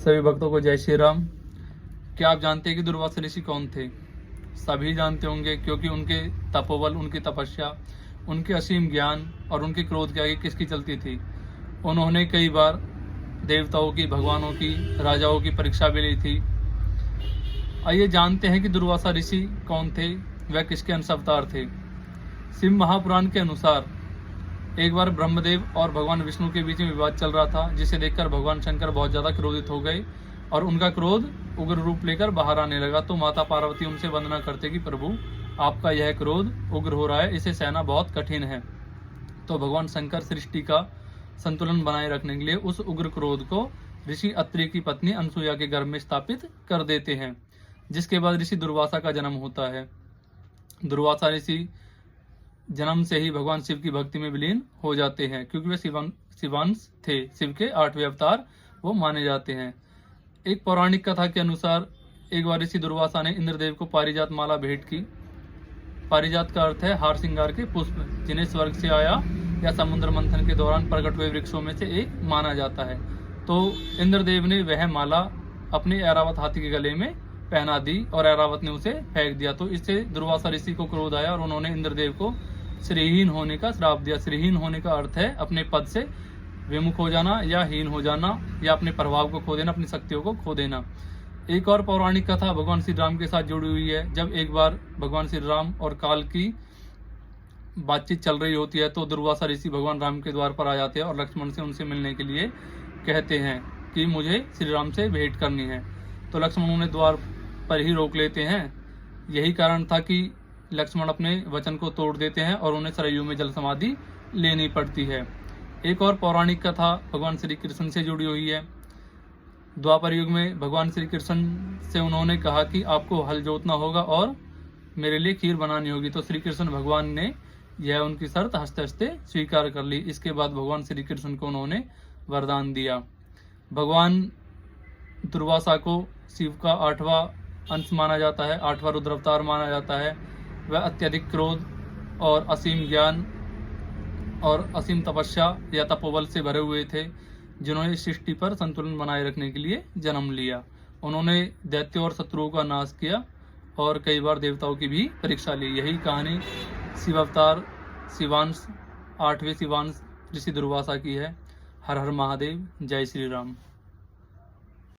सभी भक्तों को जय श्री राम। क्या आप जानते हैं कि दुर्वासा ऋषि कौन थे? सभी जानते होंगे, क्योंकि उनके तपोबल, उनकी तपस्या, उनके असीम ज्ञान और उनके क्रोध के आगे किसकी चलती थी। उन्होंने कई बार देवताओं की, भगवानों की, राजाओं की परीक्षा भी ली थी। आइए जानते हैं कि दुर्वासा ऋषि कौन थे, वह किसके अंश अवतार थे। शिव महापुराण के अनुसार एक बार ब्रह्मदेव और भगवान विष्णु के बीच में विवाद चल रहा था, जिसे देखकर भगवान शंकर बहुत ज्यादा क्रोधित हो गए और उनका क्रोध उग्र रूप लेकर बाहर आने लगा। तो माता पार्वती उनसे वंदना करते कि प्रभु, आपका यह क्रोध उग्र हो रहा है, इसे सहना बहुत कठिन है। तो भगवान शंकर सृष्टि का संतुलन बनाए रखने के लिए उस उग्र क्रोध को ऋषि अत्रि की पत्नी अनसुया के गर्भ में स्थापित कर देते हैं, जिसके बाद ऋषि दुर्वासा का जन्म होता है। दुर्वासा ऋषि जन्म से ही भगवान शिव की भक्ति में विलीन हो जाते हैं, क्योंकि वे शिवांश थे। शिव के 8वें अवतार वो माने जाते हैं। एक पौराणिक कथा के अनुसार एक बार ऋषि दुर्वासा ने इंद्रदेव को पारिजात माला भेंट की। पारिजात का अर्थ है हार श्रृंगार के पुष्प, जिन्हें स्वर्ग से आया या समुद्र मंथन के दौरान प्रकट हुए वृक्षों में से एक माना जाता है। तो इंद्रदेव ने वह माला अपने ऐरावत हाथी के गले में पहना दी और ऐरावत ने उसे फेंक दिया। तो इससे दुर्वासा ऋषि को क्रोध आया और उन्होंने इंद्रदेव को श्रीहीन होने का श्राप दिया। श्रीहीन होने का अर्थ है अपने पद से विमुख हो जाना या हीन हो जाना, या अपने प्रभाव को खो देना, अपनी शक्तियों को खो देना। एक और पौराणिक कथा भगवान श्री राम के साथ जुड़ी हुई है। जब एक बार भगवान श्री राम और काल की बातचीत चल रही होती है, तो दुर्वासा ऋषि भगवान राम के द्वार पर आ जाते हैं और लक्ष्मण से उनसे मिलने के लिए कहते हैं कि मुझे श्री राम से भेंट करनी है। तो लक्ष्मण उन्हें द्वार पर ही रोक लेते हैं। यही कारण था कि लक्ष्मण अपने वचन को तोड़ देते हैं और उन्हें सरयू में जल समाधि लेनी पड़ती है। एक और पौराणिक कथा भगवान श्री कृष्ण से जुड़ी हुई है। द्वापर युग में भगवान श्री कृष्ण से उन्होंने कहा कि आपको हल जोतना होगा और मेरे लिए खीर बनानी होगी। तो श्री कृष्ण भगवान ने यह उनकी शर्त हंसते हंसते स्वीकार कर ली। इसके बाद भगवान श्री कृष्ण को उन्होंने वरदान दिया। भगवान दुर्वासा को शिव का 8वां अंश माना जाता है, 8वां रुद्र अवतार माना जाता है। वह अत्यधिक क्रोध और असीम ज्ञान और असीम तपस्या या तपोबल से भरे हुए थे, जिन्होंने सृष्टि पर संतुलन बनाए रखने के लिए जन्म लिया। उन्होंने दैत्यों और शत्रुओं का नाश किया और कई बार देवताओं की भी परीक्षा ली। यही कहानी शिव अवतार शिवांश 8वें शिवांश ऋषि दुर्वासा की है। हर हर महादेव, जय श्री राम।